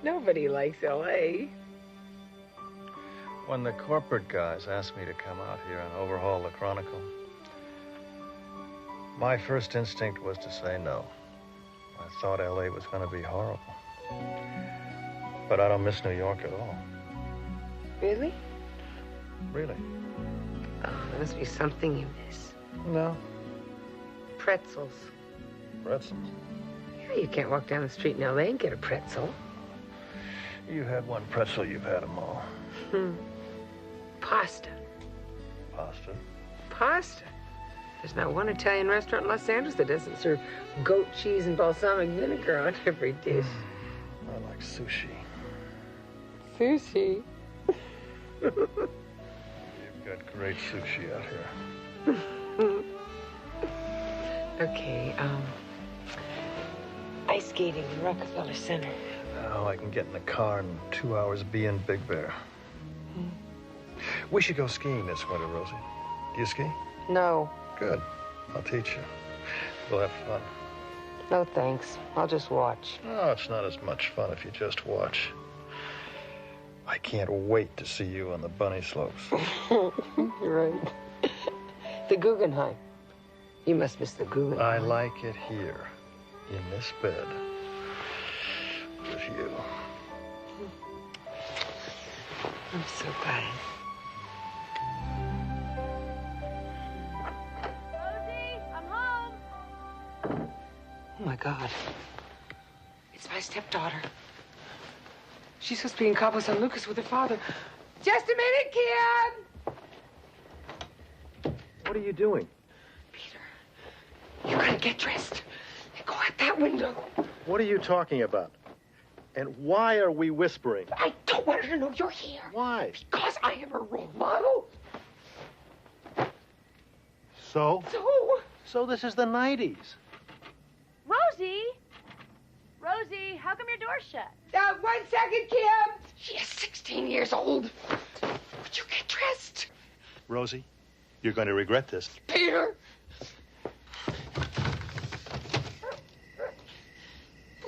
Nobody likes L.A. When the corporate guys asked me to come out here and overhaul the Chronicle, my first instinct was to say no. I thought L.A. was going to be horrible. But I don't miss New York at all. Really? Really? Oh, there must be something you miss. No. Pretzels. Pretzels? Yeah, you can't walk down the street in L.A. and get a pretzel. You had one pretzel, you've had them all. Pasta. Pasta? Pasta. There's not one Italian restaurant in Los Angeles that doesn't serve goat cheese and balsamic vinegar on every dish. I like sushi. Sushi? You've got great sushi out here. Okay, ice skating in Rockefeller Center. Oh, I can get in the car in 2 hours, be in Big Bear. We should go skiing this winter, Rosie. Do you ski? No. Good. I'll teach you. We'll have fun. No, thanks. I'll just watch. Oh, it's not as much fun if you just watch. I can't wait to see you on the bunny slopes. Right. The Guggenheim. You must miss the Guggenheim. I like it here, in this bed, with you. I'm so glad. Oh, my God. It's my stepdaughter. She's supposed to be in Cabo San Lucas with her father. Just a minute, kid! What are you doing? Peter, you gotta get dressed and go out that window. What are you talking about? And why are we whispering? I don't want her to know you're here. Why? Because I am her role model. So? So this is the 90s. Rosie? Rosie, how come your door's shut? 1 second, Kim. She is 16 years old. Would you get dressed? Rosie, you're going to regret this. Peter.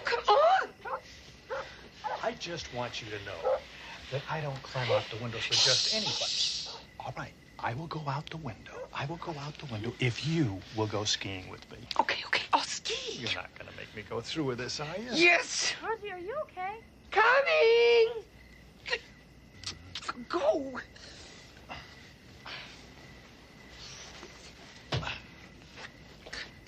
Come on. I just want you to know that I don't climb out the windows for just anybody. All right, I will go out the window. I will go out the window if you will go skiing with me. Okay, I'll ski. You're not going to make me go through with this, are you? Yes. Rosie, are you okay? Coming. Go.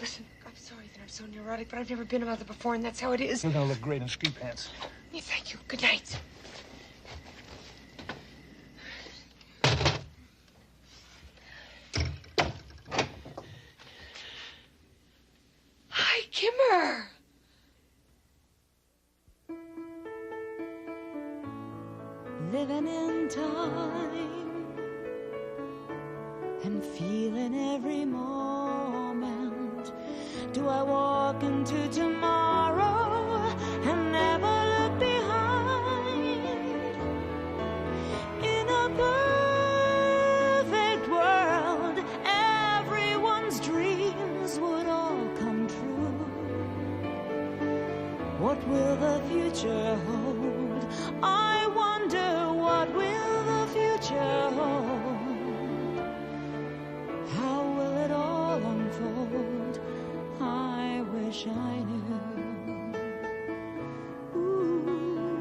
Listen, I'm sorry that I'm so neurotic, but I've never been a mother before, and that's how it is. You're going to look great in ski pants. Yeah, thank you. Good night. Hi, Kimmer. Living in time and feeling every moment. Do I walk into tomorrow and never look behind? In a perfect world, everyone's dreams would all come true. What will the future hold? I wonder, what will the future hold? How will it all unfold? I wish I knew. Ooh,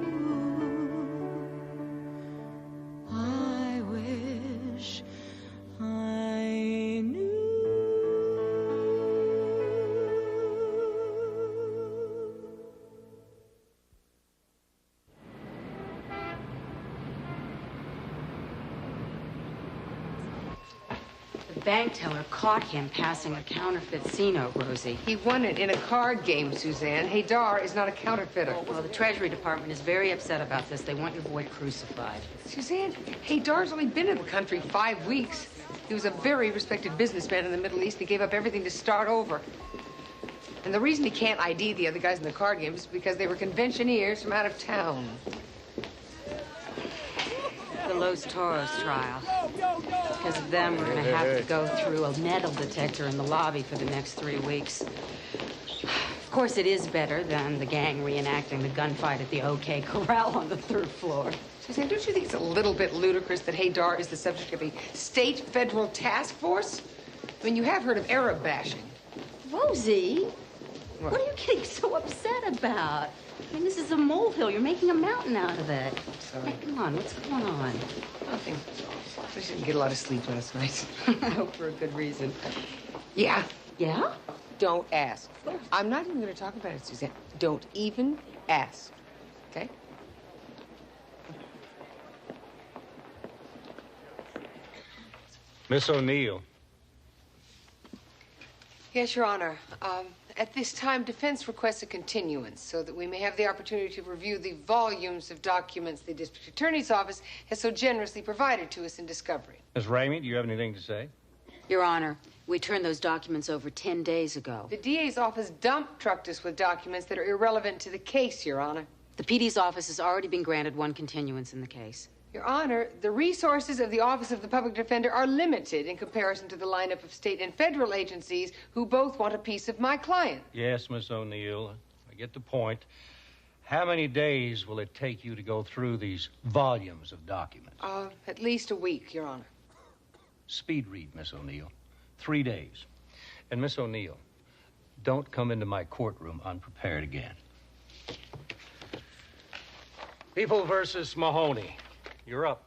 I wish I knew. The bank teller caught him passing a counterfeit C-note, Rosie. He won it in a card game, Suzanne. Haydar is not a counterfeiter. Well, the Treasury Department is very upset about this. They want your boy crucified. Suzanne, Haydar's only been in the country 5 weeks. He was a very respected businessman in the Middle East. He gave up everything to start over. And the reason he can't ID the other guys in the card game is because they were conventioneers from out of town. The Los Toros trial. because of them, we're going to have to go through a metal detector in the lobby for the next 3 weeks. Of course, it is better than the gang reenacting the gunfight at the OK Corral on the 3rd floor. Suzanne, don't you think it's a little bit ludicrous that Haydar is the subject of a state-federal task force? I mean, you have heard of Arab bashing. Rosie, what are you getting so upset about? I mean, this is a molehill. You're making a mountain out of it. Sorry. Hey, come on, what's going on? Nothing. I didn't get a lot of sleep last night. I hope for a good reason. Yeah. Yeah? Don't ask. I'm not even going to talk about it, Suzanne. Don't even ask. Okay? Miss O'Neill. Yes, Your Honor. At this time, defense requests a continuance so that we may have the opportunity to review the volumes of documents the district attorney's office has so generously provided to us in discovery. Miss Ramey, do you have anything to say? Your Honor, we turned those documents over 10 days ago. The DA's office dump trucked us with documents that are irrelevant to the case, Your Honor. The PD's office has already been granted 1 continuance in the case. Your Honor, the resources of the Office of the Public Defender are limited in comparison to the lineup of state and federal agencies who both want a piece of my client. Yes, Miss O'Neill, I get the point. How many days will it take you to go through these volumes of documents? At least a week, Your Honor. Speed read, Miss O'Neill. 3 days. And Miss O'Neill, don't come into my courtroom unprepared again. People versus Mahoney. You're up.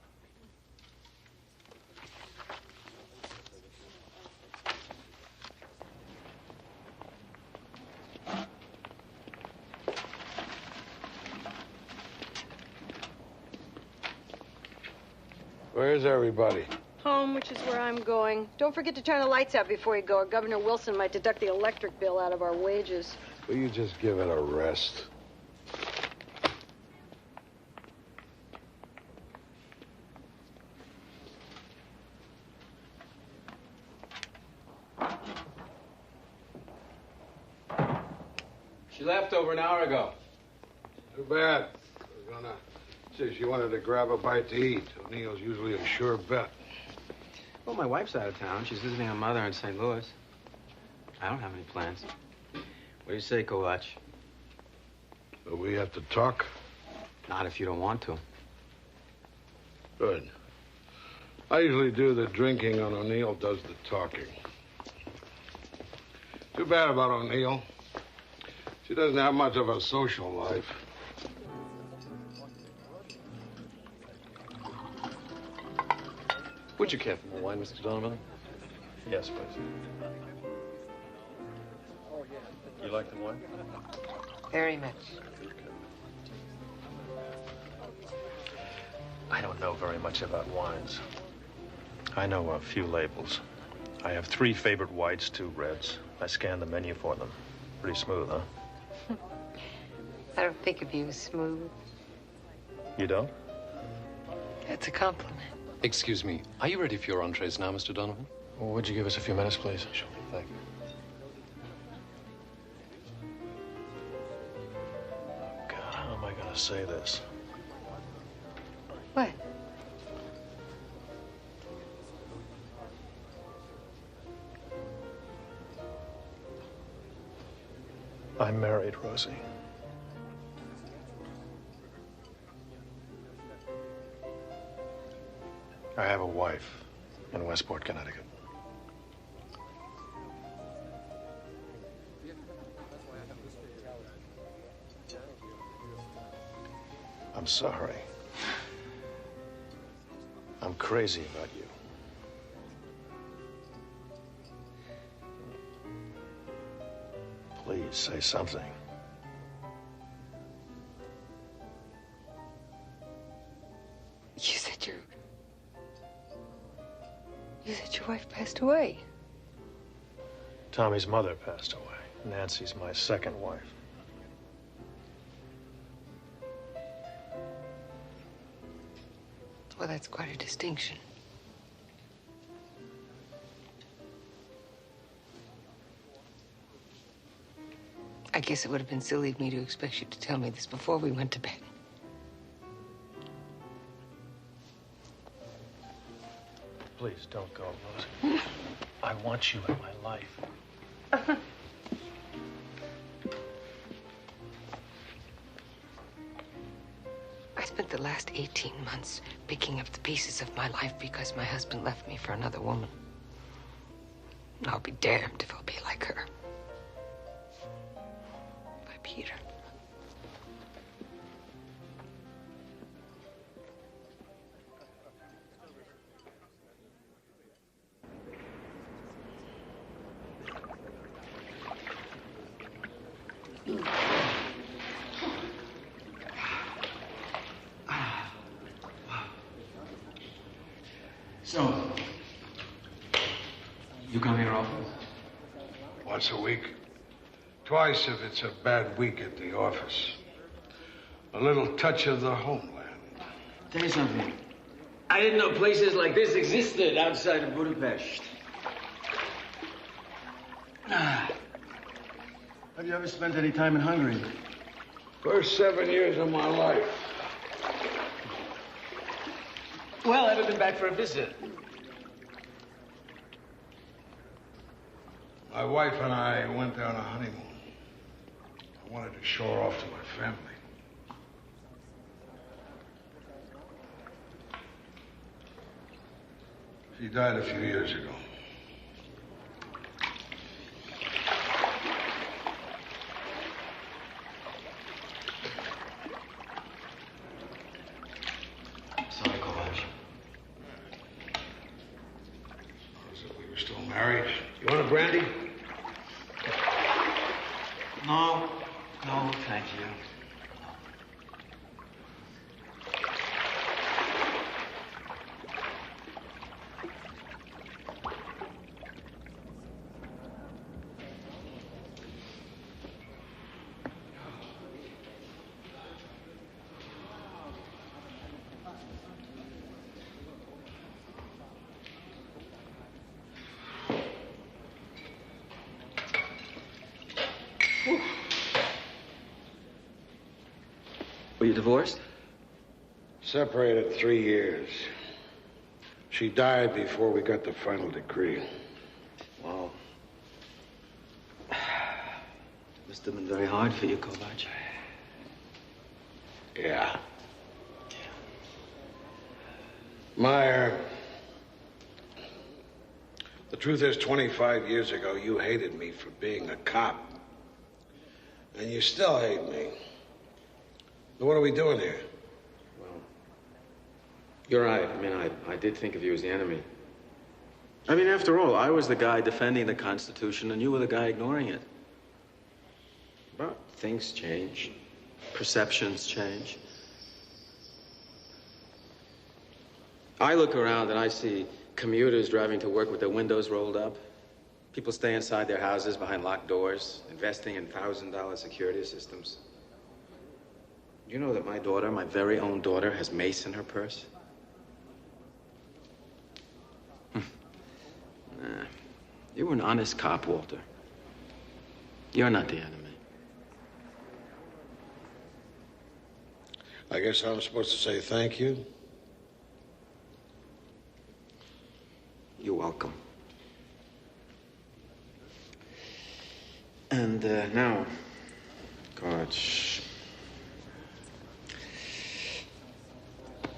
Where's everybody? Home, which is where I'm going. Don't forget to turn the lights out before you go, or Governor Wilson might deduct the electric bill out of our wages. Will you just give it a rest? She left over an hour ago. Too bad. I was gonna say she wanted to grab a bite to eat. O'Neill's usually a sure bet. Well, my wife's out of town. She's visiting her mother in St. Louis. I don't have any plans. What do you say, Kovach? So we have to talk? Not if you don't want to. Good. I usually do the drinking, and O'Neill does the talking. Too bad about O'Neill. She doesn't have much of a social life. Would you care for more wine, Mr. Donovan? Yes, please. You like the wine? Very much. I don't know very much about wines. I know a few labels. I have 3 favorite whites, 2 reds. I scanned the menu for them. Pretty smooth, huh? I don't think of you as smooth. You don't? That's a compliment. Excuse me, are you ready for your entrees now, Mr. Donovan? Well, would you give us a few minutes, please? Sure, thank you. God, how am I going to say this? What? I'm married, Rosie. I have a wife in Westport, Connecticut. I'm sorry. I'm crazy about you. Please say something. You said your wife passed away. Tommy's mother passed away. Nancy's my second wife. Well, that's quite a distinction. I guess it would have been silly of me to expect you to tell me this before we went to bed. Please don't go, Rosie. I want you in my life. I spent the last 18 months picking up the pieces of my life because my husband left me for another woman. I'll be damned if I'll be like her. By Peter. So, you come here often? Once a week. Twice if it's a bad week at the office. A little touch of the homeland. Tell you something. I didn't know places like this existed outside of Budapest. Have you ever spent any time in Hungary? First 7 years of my life. Well, I've been back for a visit. My wife and I went on a honeymoon. I wanted to show her off to my family. She died a few years ago. Sorry, Cobbs. So we were still married. You want a brandy? No, thank you. Were you divorced? Separated 3 years. She died before we got the final decree. Wow. Must have been very hard for you, Kovac. Yeah. Meyer, the truth is 25 years ago, you hated me for being a cop. And you still hate me. So what are we doing here? Well, you're right. I mean, I did think of you as the enemy. I mean, after all, I was the guy defending the Constitution, and you were the guy ignoring it. But things change. Perceptions change. I look around and I see commuters driving to work with their windows rolled up. People stay inside their houses behind locked doors, investing in $1,000 security systems. You know that my daughter, my very own daughter, has mace in her purse? Nah. You were an honest cop, Walter. You're not the enemy. I guess I'm supposed to say thank you. You're welcome. And now, Gosh,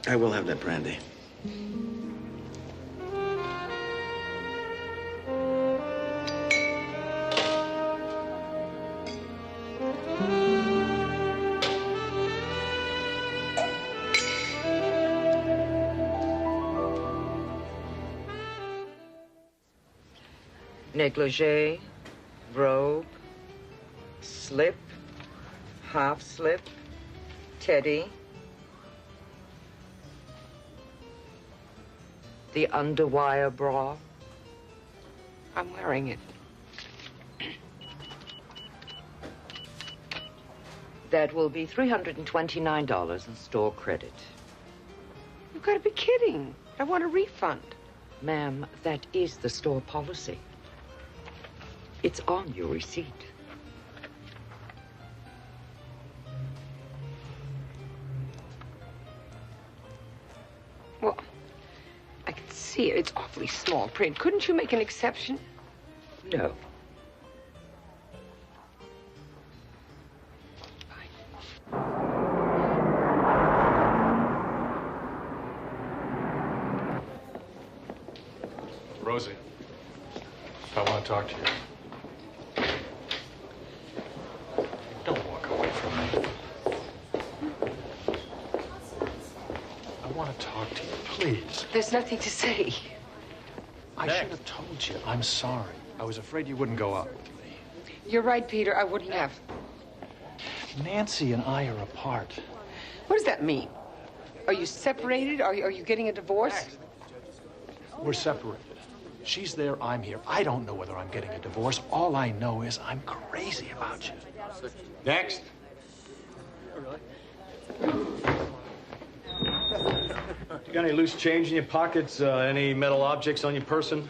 I will have that brandy. Negligee, robe, slip, half slip, teddy, the underwire bra. I'm wearing it. That will be $329 in store credit. You've got to be kidding. I want a refund. Ma'am, that is the store policy. It's on your receipt. Well, I can see see it. It's awfully small print. Couldn't you make an exception? No. Rosie, I want to talk to you. Don't walk away from me. I want to talk to you, please. There's nothing to say. I should have told you. I'm sorry. I was afraid you wouldn't go out with me. You're right, Peter. I wouldn't have. Nancy and I are apart. What does that mean? Are you separated? Are you getting a divorce? We're separated. She's there, I'm here. I don't know whether I'm getting a divorce. All I know is I'm crazy about you. Next. You got any loose change in your pockets? Any metal objects on your person?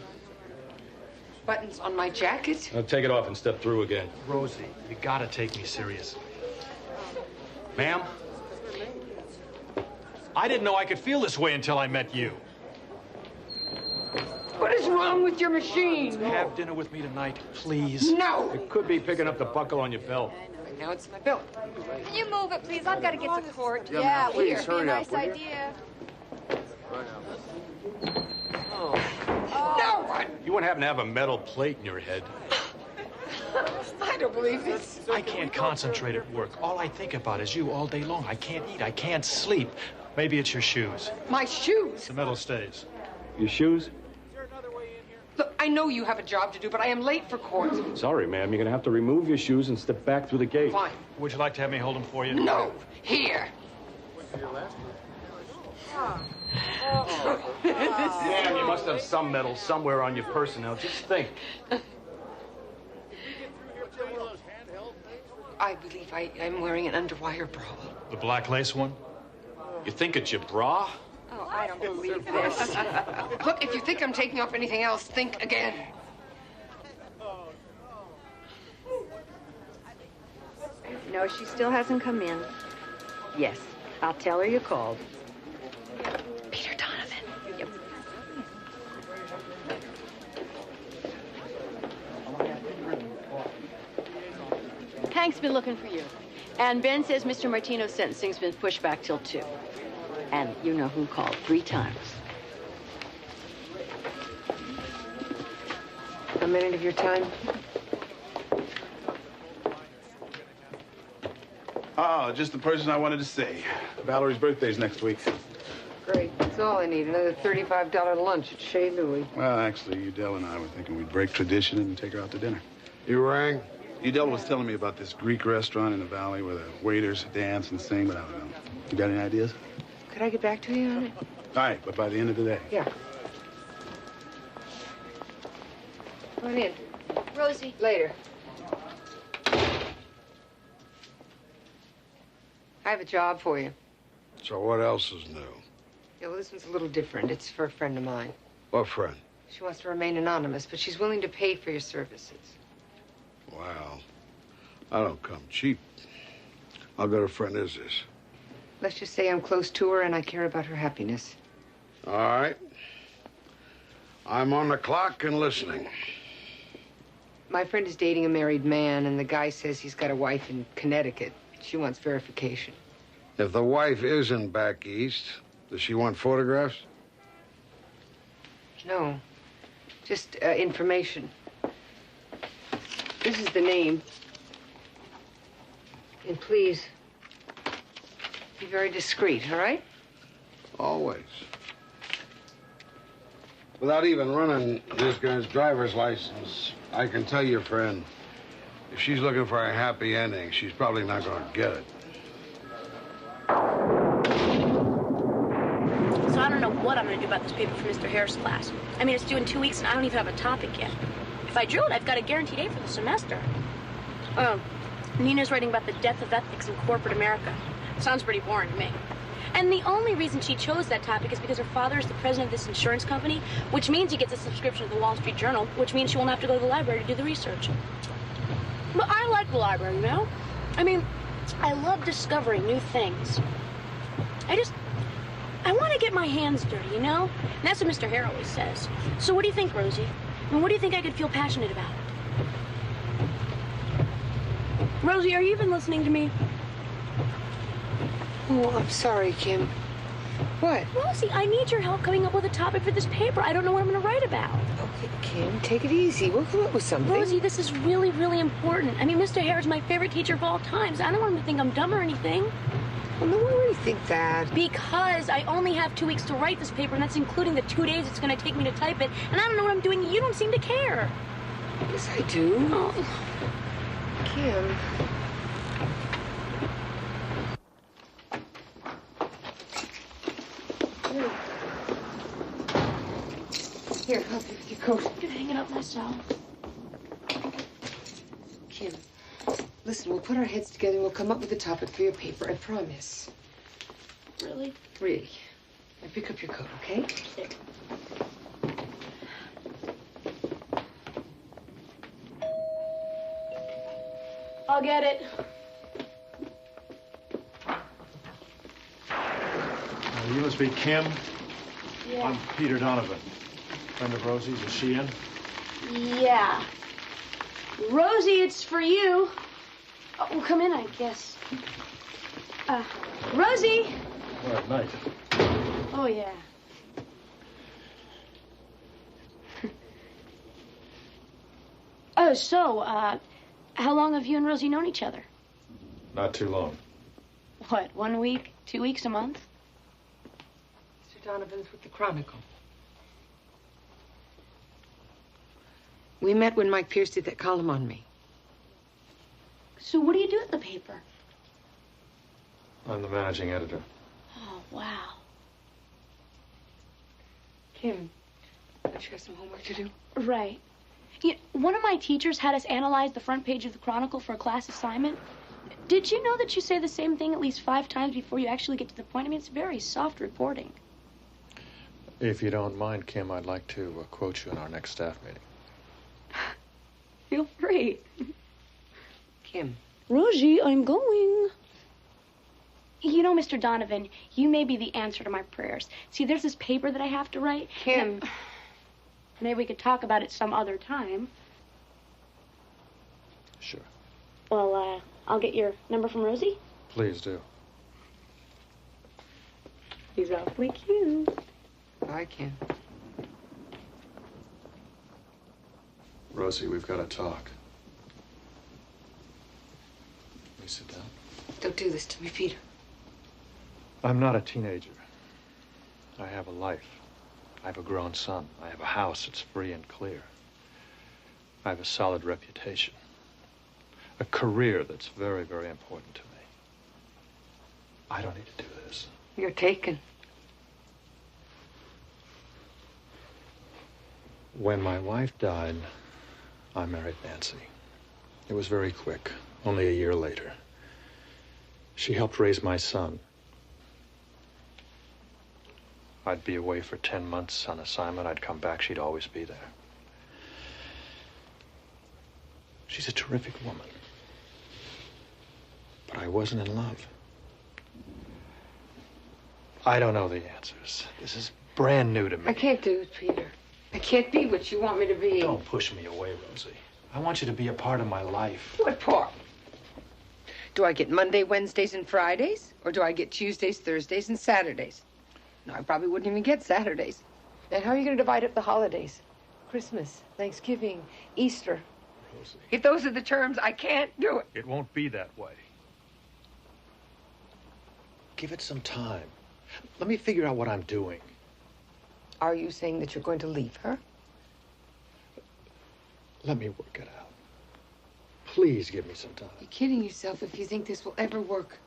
Buttons on my jacket? Take it off and step through again. Rosie, you gotta take me seriously. Ma'am? I didn't know I could feel this way until I met you. What is wrong with your machine? Have dinner with me tonight, please. No! It could be picking up the buckle on your belt. Right now it's my belt. Can you move it, please? I've got to get to court. Yeah, please, Be a hurry nice up, will you? idea. No one! You wouldn't happen to have a metal plate in your head. I don't believe this. I can't concentrate at work. All I think about is you all day long. I can't eat. I can't sleep. Maybe it's your shoes. My shoes? The metal stays. Your shoes? Look, I know you have a job to do, but I am late for court. Sorry, ma'am. You're gonna have to remove your shoes and step back through the gate. Fine. Would you like to have me hold them for you? No. Here. Ma'am, you must have some metal somewhere on your person. Now, just think. I believe I'm wearing an underwire bra. The black lace one? You think it's your bra? Oh, I don't believe this. Look, if you think I'm taking off anything else, think again. No, she still hasn't come in. Yes, I'll tell her you called. Peter Donovan. Yep. Hank's been looking for you. And Ben says Mr. Martino's sentencing's been pushed back till 2. And you know who called 3 times. A minute of your time. Oh, just the person I wanted to see. Valerie's birthday's next week. Great. That's all I need. Another $35 lunch at Chez Louis. Well, actually, Udell and I were thinking we'd break tradition and take her out to dinner. You rang? Udell was telling me about this Greek restaurant in the valley where the waiters dance and sing, but I don't know. You got any ideas? Could I get back to you on it? All right, but by the end of the day. Yeah. Come on in. Rosie. Later. I have a job for you. So what else is new? Yeah, well, this one's a little different. It's for a friend of mine. What friend? She wants to remain anonymous, but she's willing to pay for your services. Wow. I don't come cheap. How good a friend is this? Let's just say I'm close to her and I care about her happiness. All right. I'm on the clock and listening. My friend is dating a married man, and the guy says he's got a wife in Connecticut. She wants verification. If the wife isn't back east, does she want photographs? No, just information. This is the name. And please, be very discreet, all right? Always. Without even running this guy's driver's license, I can tell your friend, if she's looking for a happy ending, she's probably not going to get it. So I don't know what I'm going to do about this paper for Mr. Harris' class. I mean, it's due in 2 weeks, and I don't even have a topic yet. If I drew it, I've got a guaranteed A for the semester. Nina's writing about the death of ethics in corporate America. Sounds pretty boring to me. And the only reason she chose that topic is because her father is the president of this insurance company, which means he gets a subscription to the Wall Street Journal, which means she won't have to go to the library to do the research. But I like the library, you know? I mean, I love discovering new things. I want to get my hands dirty, you know? And that's what Mr. Hare always says. So what do you think, Rosie? I mean, what do you think I could feel passionate about? Rosie, are you even listening to me? Oh, I'm sorry, Kim. What? Rosie, I need your help coming up with a topic for this paper. I don't know what I'm going to write about. Okay, Kim, take it easy. We'll come up with something. Rosie, this is really, really important. I mean, Mr. Hare is my favorite teacher of all time, so I don't want him to think I'm dumb or anything. Well, no, why would he think that? Because I only have 2 weeks to write this paper, and that's including the 2 days it's going to take me to type it, and I don't know what I'm doing. You don't seem to care. Yes, I do. Oh. Kim. Here, help you with your coat. I'm gonna hang it up myself. Kim, listen, we'll put our heads together and we'll come up with a topic for your paper, I promise. Really? Really. Now pick up your coat, okay? There. I'll get it. You must be Kim. Yeah. I'm Peter Donovan. Friend of Rosie's. Is she in? Yeah. Rosie, it's for you. Oh, well, come in, I guess. Rosie! Well, at night. Oh, yeah. Oh, so, how long have you and Rosie known each other? Not too long. What, 1 week, 2 weeks, a month? Mr. Donovan's with the Chronicle. We met when Mike Pierce did that column on me. So what do you do at the paper? I'm the managing editor. Oh, wow. Kim, don't you have some homework to do? Right. You know, one of my teachers had us analyze the front page of the Chronicle for a class assignment. Did you know that you say the same thing at least 5 times before you actually get to the point? I mean, it's very soft reporting. If you don't mind, Kim, I'd like to quote you in our next staff meeting. Feel free. Kim. Rosie, I'm going. You know, Mr. Donovan, you may be the answer to my prayers. See, there's this paper that I have to write. Kim. Maybe we could talk about it some other time. Sure. Well, I'll get your number from Rosie. Please do. He's awfully cute. Bye, Kim. Rosie, we've got to talk. Will you sit down? Don't do this to me, Peter. I'm not a teenager. I have a life. I have a grown son. I have a house that's free and clear. I have a solid reputation. A career that's very, very important to me. I don't need to do this. You're taken. When my wife died, I married Nancy. It was very quick, only a year later. She helped raise my son. I'd be away for 10 months on assignment. I'd come back. She'd always be there. She's a terrific woman. But I wasn't in love. I don't know the answers. This is brand new to me. I can't do it, Peter. I can't be what you want me to be. Don't push me away, Rosie. I want you to be a part of my life. What part? Do I get Monday, Wednesdays, and Fridays? Or do I get Tuesdays, Thursdays, and Saturdays? No, I probably wouldn't even get Saturdays. And how are you going to divide up the holidays? Christmas, Thanksgiving, Easter. Rosie. If those are the terms, I can't do it. It won't be that way. Give it some time. Let me figure out what I'm doing. Are you saying that you're going to leave her? Let me work it out. Please give me some time. You're kidding yourself if you think this will ever work.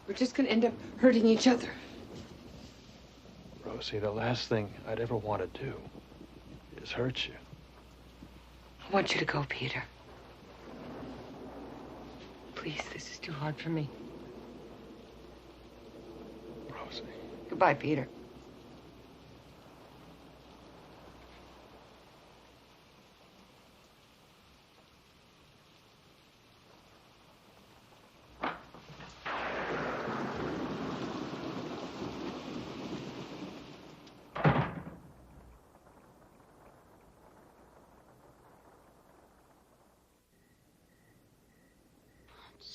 We're just going to end up hurting each other. Rosie, the last thing I'd ever want to do is hurt you. I want you to go, Peter. Please, this is too hard for me. Rosie. Goodbye, Peter.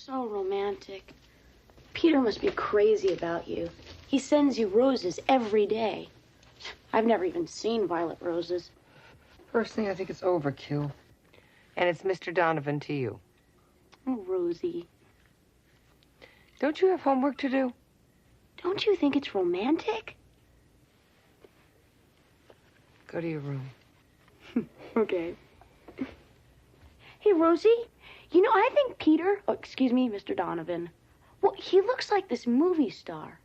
So romantic. Peter must be crazy about you. He sends you roses every day. I've never even seen violet roses. Personally, I think it's overkill. And it's Mr. Donovan to you. Oh, Rosie. Don't you have homework to do? Don't you think it's romantic? Go to your room. Okay. Hey, Rosie, you know, I think Peter, oh, excuse me, Mr. Donovan, well, he looks like this movie star.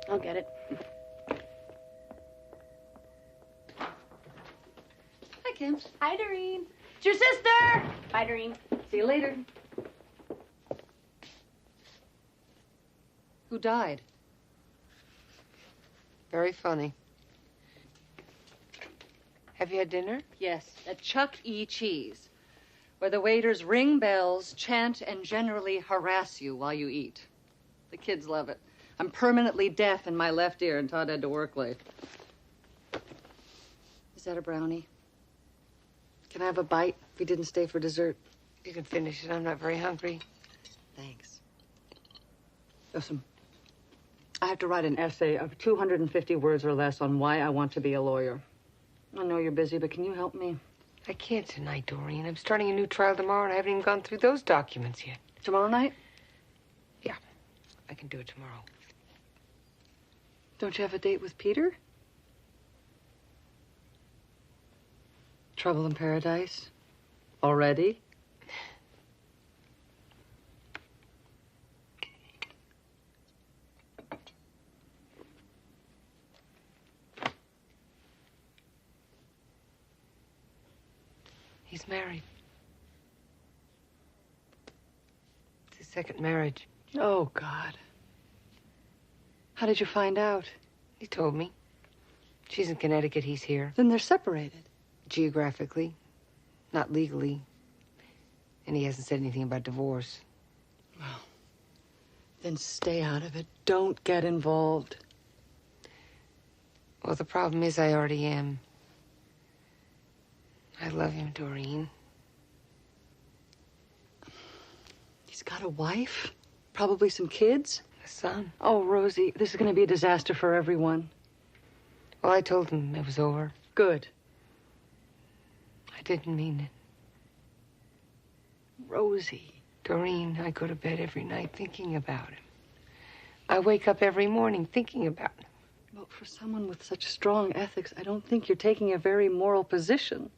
I'll get it. Hi, Kim. Hi, Doreen. It's your sister. Bye, Doreen. See you later. Who died? Very funny. Have you had dinner? Yes, at Chuck E. Cheese, where the waiters ring bells, chant, and generally harass you while you eat. The kids love it. I'm permanently deaf in my left ear, and Todd had to work late. Is that a brownie? Can I have a bite? We didn't stay for dessert. You can finish it. I'm not very hungry. Thanks. Listen, I have to write an essay of 250 words or less on why I want to be a lawyer. I know you're busy, but can you help me? I can't tonight, Doreen. I'm starting a new trial tomorrow, and I haven't even gone through those documents yet. Tomorrow night? Yeah, I can do it tomorrow. Don't you have a date with Peter? Trouble in paradise? Already? He's married. It's his second marriage. Oh, God. How did you find out? He told me. She's in Connecticut, he's here. Then they're separated. Geographically, not legally. And he hasn't said anything about divorce. Well, then stay out of it. Don't get involved. Well, the problem is I already am. I love him, Doreen. He's got a wife, probably some kids. A son. Oh, Rosie, this is going to be a disaster for everyone. Well, I told him it was over. Good. I didn't mean it. Rosie. Doreen, I go to bed every night thinking about him. I wake up every morning thinking about him. Well, for someone with such strong ethics, I don't think you're taking a very moral position.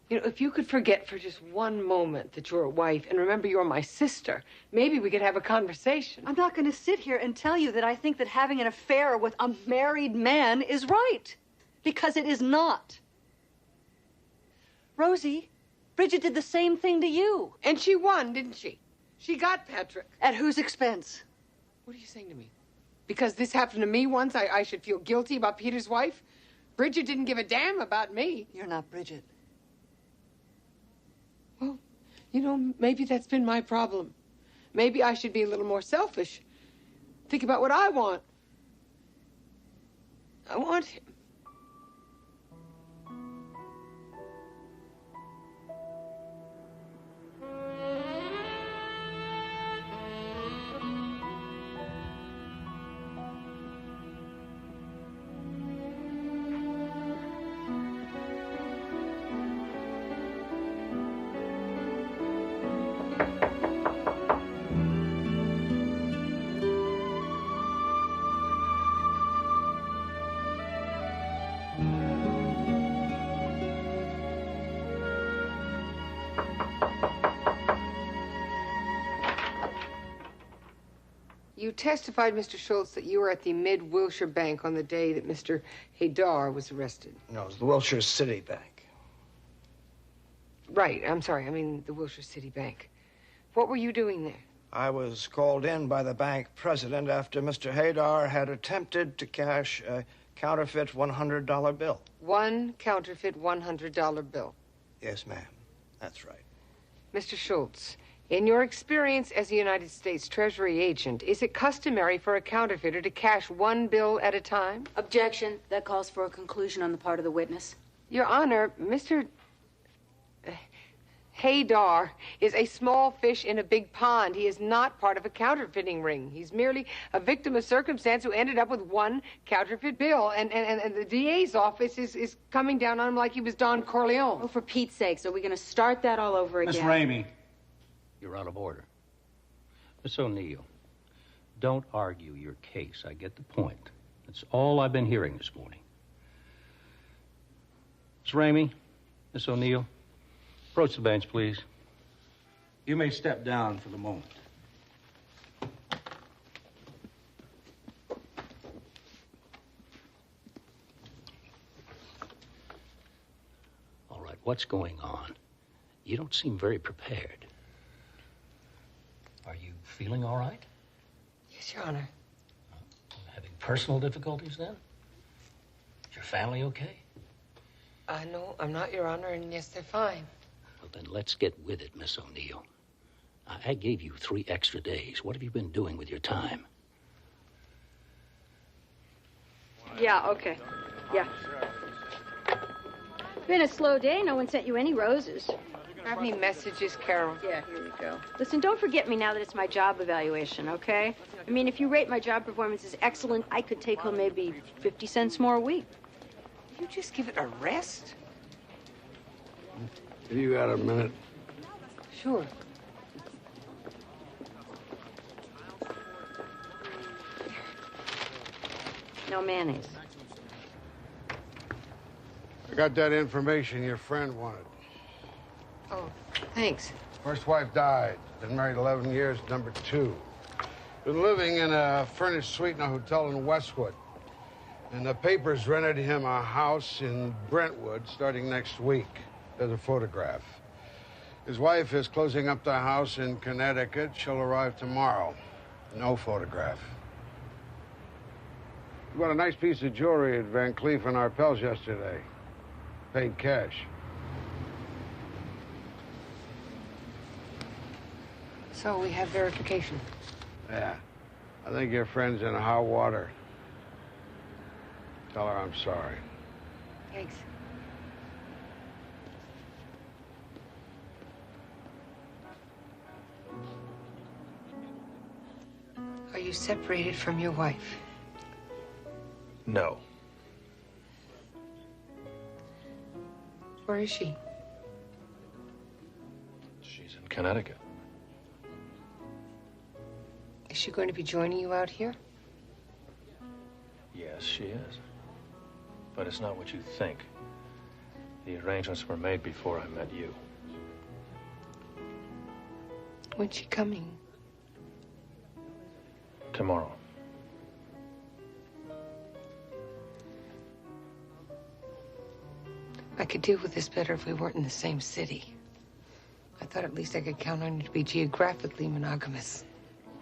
You know, if you could forget for just one moment that you're a wife and remember you're my sister, maybe we could have a conversation. I'm not going to sit here and tell you that I think that having an affair with a married man is right. Because it is not. Rosie, Bridget did the same thing to you. And she won, didn't she? She got Patrick. At whose expense? What are you saying to me? Because this happened to me once, I should feel guilty about Peter's wife? Bridget didn't give a damn about me. You're not Bridget. Well, you know, maybe that's been my problem. Maybe I should be a little more selfish. Think about what I want. I want him. You testified, Mr. Schultz, that you were at the Mid-Wilshire Bank on the day that Mr. Haydar was arrested. No, it was the Wilshire City Bank. Right, I'm sorry, I mean the Wilshire City Bank. What were you doing there? I was called in by the bank president after Mr. Haydar had attempted to cash a counterfeit $100 bill. One counterfeit $100 bill. Yes, ma'am. That's right. Mr. Schultz, in your experience as a United States Treasury agent, is it customary for a counterfeiter to cash one bill at a time? Objection. That calls for a conclusion on the part of the witness. Your Honor, Mr. Haydar is a small fish in a big pond. He is not part of a counterfeiting ring. He's merely a victim of circumstance who ended up with one counterfeit bill. And the DA's office is coming down on him like he was Don Corleone. Oh, for Pete's sakes, are we going to start that all over again? Miss Ramey. You're out of order. Miss O'Neill, don't argue your case. I get the point. That's all I've been hearing this morning. Miss Ramey, Miss O'Neill, approach the bench, please. You may step down for the moment. All right, what's going on? You don't seem very prepared. Are you feeling all right? Yes, Your Honor. Having personal difficulties, then? Is your family okay? No, I'm not, Your Honor, and yes, they're fine. Well, then let's get with it, Miss O'Neill. I gave you 3 extra days. What have you been doing with your time? Yeah, okay. Yeah. Been a slow day. No one sent you any roses. Have any messages, Carole? Yeah, here we go. Listen, don't forget me now that it's my job evaluation, okay? I mean, if you rate my job performance as excellent, I could take home maybe 50 cents more a week. You just give it a rest? You got a minute? Sure. No mayonnaise. I got that information your friend wanted. Oh, thanks. First wife died. Been married 11 years, number 2. Been living in a furnished suite in a hotel in Westwood. And the papers rented him a house in Brentwood starting next week. There's a photograph. His wife is closing up the house in Connecticut. She'll arrive tomorrow. No photograph. We bought a nice piece of jewelry at Van Cleef and Arpels yesterday. Paid cash. So we have verification. Yeah. I think your friend's in hot water. Tell her I'm sorry. Thanks. Are you separated from your wife? No. Where is she? She's in Connecticut. Is she going to be joining you out here? Yes, she is. But it's not what you think. The arrangements were made before I met you. When's she coming? Tomorrow. I could deal with this better if we weren't in the same city. I thought at least I could count on you to be geographically monogamous.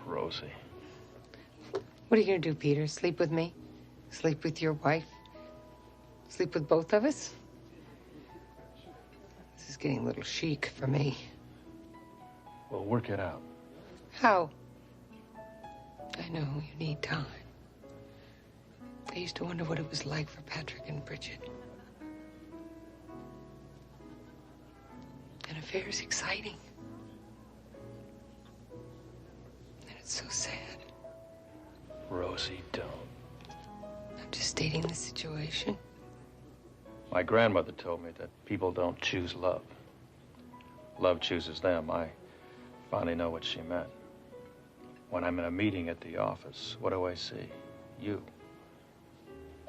Rosie. What are you going to do, Peter? Sleep with me? Sleep with your wife? Sleep with both of us? This is getting a little chic for me. We'll work it out. How? I know you need time. I used to wonder what it was like for Patrick and Bridget. An affair is exciting. And it's so sad. Rosie, don't. I'm just stating the situation. My grandmother told me that people don't choose love. Love chooses them. I finally know what she meant. When I'm in a meeting at the office, what do I see? You.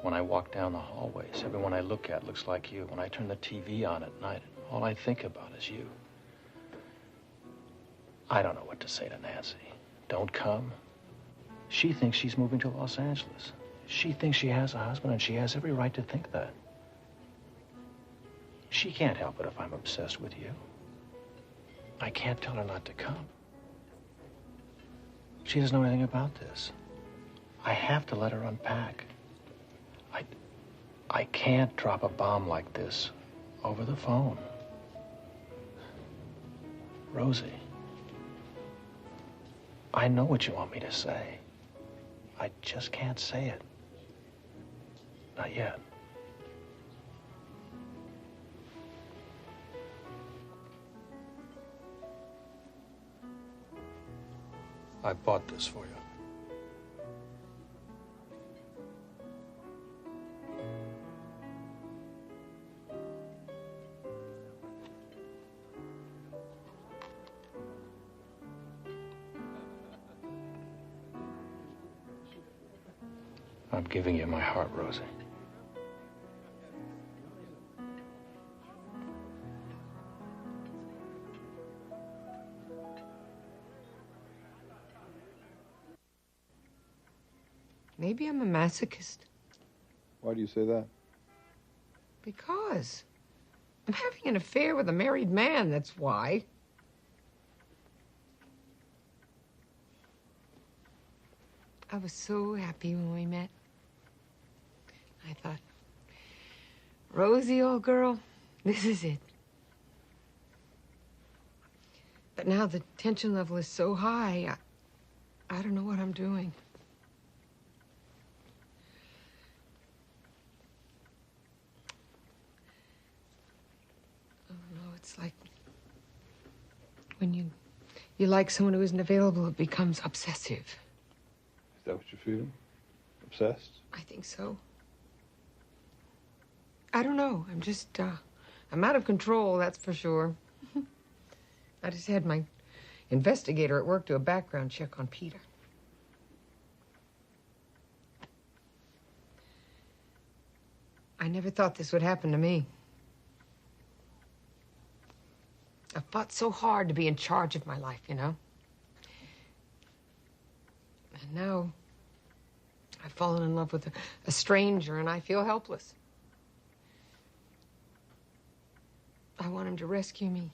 When I walk down the hallways, everyone I look at looks like you. When I turn the TV on at night, all I think about is you. I don't know what to say to Nancy. Don't come. She thinks she's moving to Los Angeles. She thinks she has a husband, and she has every right to think that. She can't help it if I'm obsessed with you. I can't tell her not to come. She doesn't know anything about this. I have to let her unpack. I can't drop a bomb like this over the phone. Rosie, I know what you want me to say. I just can't say it. Not yet. I bought this for you. I'm giving you my heart, Rosie. Maybe I'm a masochist. Why do you say that? Because I'm having an affair with a married man, that's why. I was so happy when we met. I thought, Rosie, old girl, this is it. But now the tension level is so high, I don't know what I'm doing. I don't know, it's like when you like someone who isn't available, it becomes obsessive. Is that what you're feeling? Obsessed? I think so. I don't know. I'm just, I'm out of control, that's for sure. I just had my investigator at work do a background check on Peter. I never thought this would happen to me. I fought so hard to be in charge of my life, you know? And now I've fallen in love with a stranger and I feel helpless. I want him to rescue me.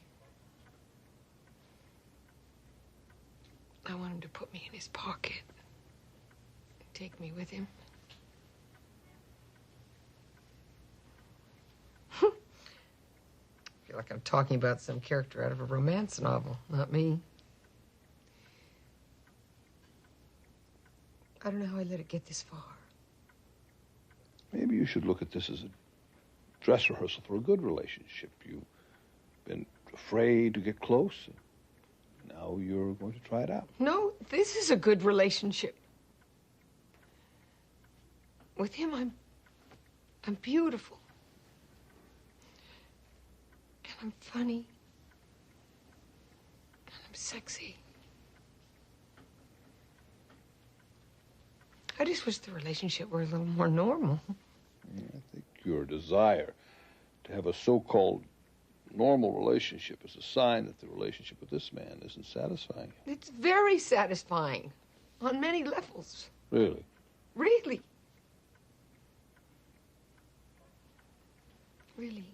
I want him to put me in his pocket and take me with him. I feel like I'm talking about some character out of a romance novel, not me. I don't know how I let it get this far. Maybe you should look at this as a dress rehearsal for a good relationship. You've been afraid to get close. Now you're going to try it out. No, this is a good relationship. With him, I'm beautiful. And I'm funny. And I'm sexy. I just wish the relationship were a little more normal. I think your desire to have a so-called normal relationship is a sign that the relationship with this man isn't satisfying you. It's very satisfying on many levels. Really? Really. Really.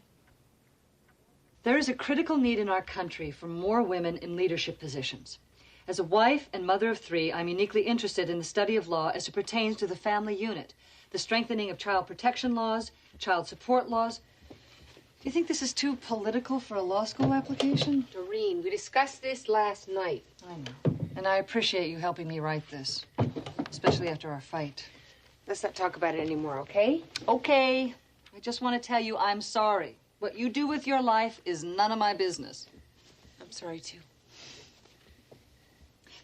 There is a critical need in our country for more women in leadership positions. As a wife and mother of 3, I'm uniquely interested in the study of law as it pertains to the family unit, the strengthening of child protection laws, child support laws. Do you think this is too political for a law school application? Doreen, we discussed this last night. I know. And I appreciate you helping me write this, especially after our fight. Let's not talk about it anymore, okay? Okay. I just want to tell you I'm sorry. What you do with your life is none of my business. I'm sorry, too.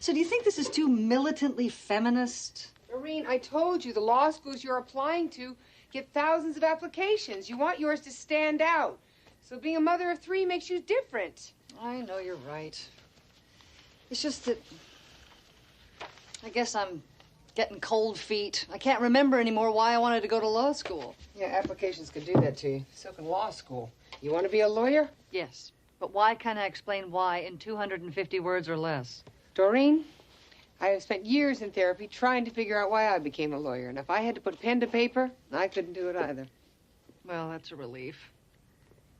So do you think this is too militantly feminist? Doreen, I told you the law schools you're applying to get thousands of applications. You want yours to stand out. So being a mother of 3 makes you different. I know you're right. It's just that I guess I'm getting cold feet. I can't remember anymore why I wanted to go to law school. Yeah, applications could do that to you. So can law school. You want to be a lawyer? Yes. But why can't I explain why in 250 words or less? Doreen, I have spent years in therapy trying to figure out why I became a lawyer. And if I had to put pen to paper, I couldn't do it either. Well, that's a relief.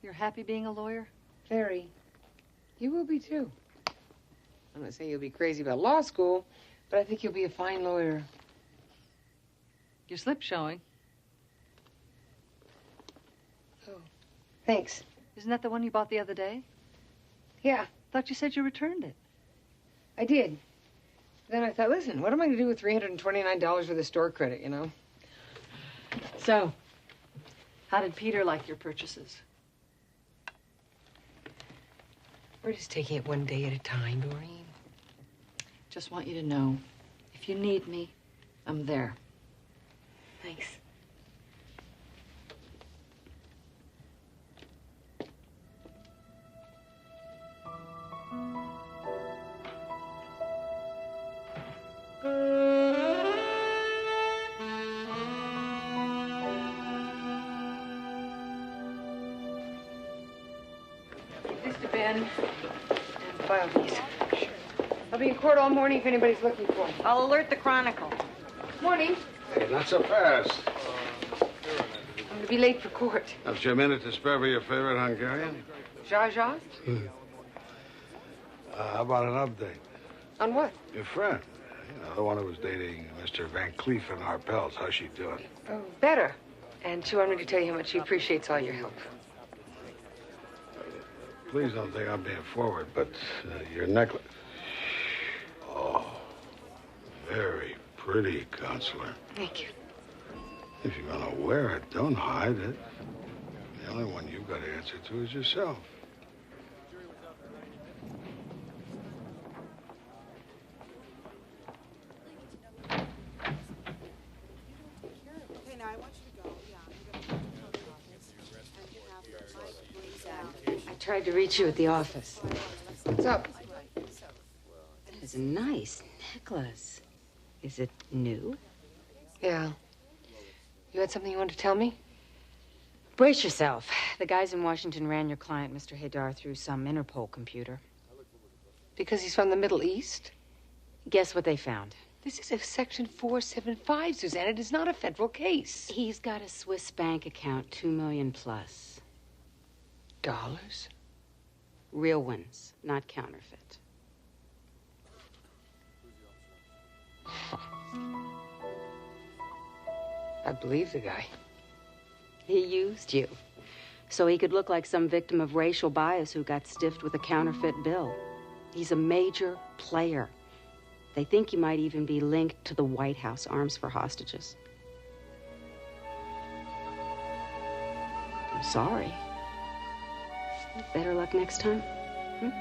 You're happy being a lawyer? Very. You will be, too. I'm not saying you'll be crazy about law school, but I think you'll be a fine lawyer. Your slip's showing. Oh, thanks. Isn't that the one you bought the other day? Yeah. Thought you said you returned it. I did. Then I thought, listen, what am I going to do with $329 worth of store credit, you know? So, how did Peter like your purchases? We're just taking it one day at a time, Doreen. Just want you to know, if you need me, I'm there. Thanks. This to Ben and file these. I'll be in court all morning if anybody's looking for me. I'll alert the Chronicle. Morning. Hey, not so fast. I'm going to be late for court. Have you a minute to spare for your favorite Hungarian? Zsa Zsa? How about an update? On what? Your friend. You know, the one who was dating Mr. Van Cleef and Harpels. How's she doing? Oh, better. And she wanted me to tell you how much she appreciates all your help. Please don't think I'm being forward, but your necklace... Oh, very pretty, Counselor. Thank you. If you're gonna wear it, don't hide it. The only one you've got to answer to is yourself. I tried to reach you at the office. What's up? That is a nice necklace. Is it new? Yeah. You had something you wanted to tell me? Brace yourself. The guys in Washington ran your client, Mr. Haydar, through some Interpol computer. Because he's from the Middle East? Guess what they found? This is a Section 475, Suzanne. It is not a federal case. He's got a Swiss bank account, 2 million plus. Dollars? Real ones, not counterfeit. I believe the guy. He used you. So he could look like some victim of racial bias who got stiffed with a counterfeit bill. He's a major player. They think he might even be linked to the White House arms for hostages. I'm sorry. Better luck next time. Hmm?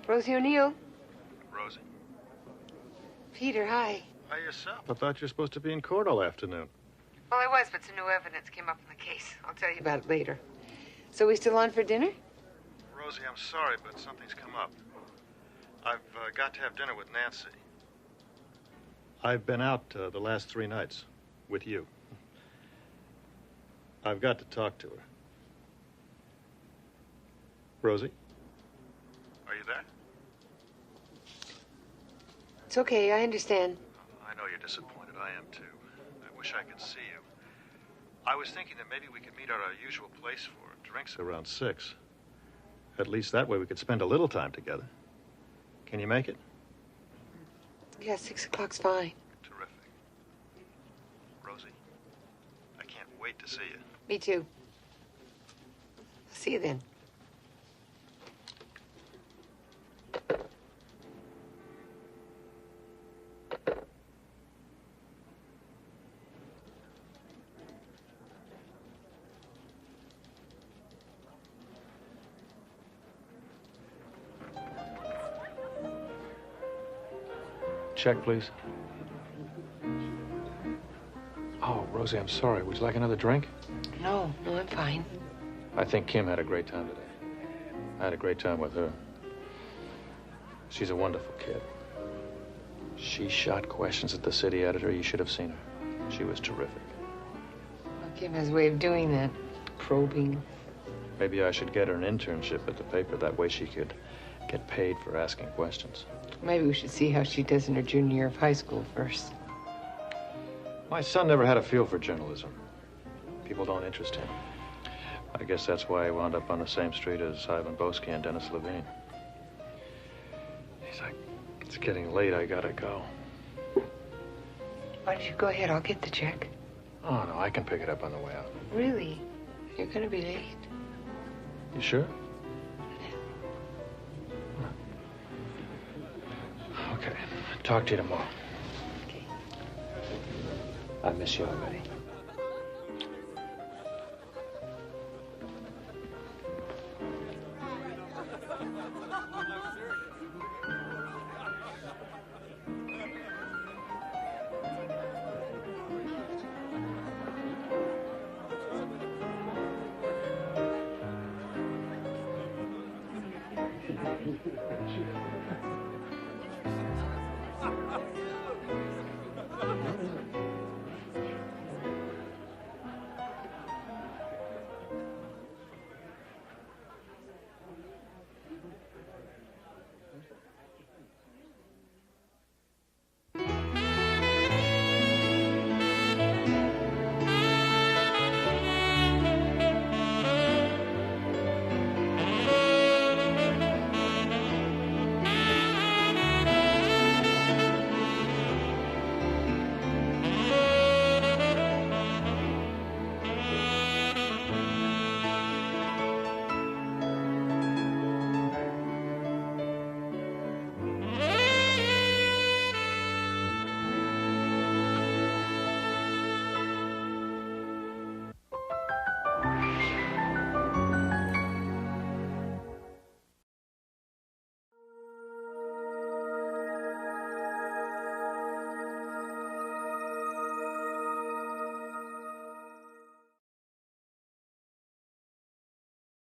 Rosie O'Neill. Rosie? Peter, hi. Hi yourself. I thought you were supposed to be in court all afternoon. Well, I was, but some new evidence came up in the case. I'll tell you about it later. So we still on for dinner? Rosie, I'm sorry, but something's come up. I've got to have dinner with Nancy. I've been out the last 3 nights with you. I've got to talk to her. Rosie? Are you there? It's okay, I understand. I know you're disappointed. I am, too. I wish I could see you. I was thinking that maybe we could meet at our usual place for drinks around 6. At least that way we could spend a little time together. Can you make it? Yeah, 6 o'clock's fine. Terrific. Rosie, I can't wait to see you. Me too. I'll see you then. Check, please. Oh, Rosie, I'm sorry. Would you like another drink? No, I'm fine. I think Kim had a great time today. I had a great time with her. She's a wonderful kid. She shot questions at the city editor. You should have seen her. She was terrific. Well, Kim has a way of doing that. Probing. Maybe I should get her an internship at the paper. That way she could get paid for asking questions. Maybe we should see how she does in her junior year of high school first. My son never had a feel for journalism. People don't interest him. I guess that's why he wound up on the same street as Ivan Boesky and Dennis Levine. He's like, it's getting late, I gotta go. Why don't you go ahead? I'll get the check. Oh, no, I can pick it up on the way out. Really? You're gonna be late. You sure? Okay. Talk to you tomorrow. Okay. I miss you already.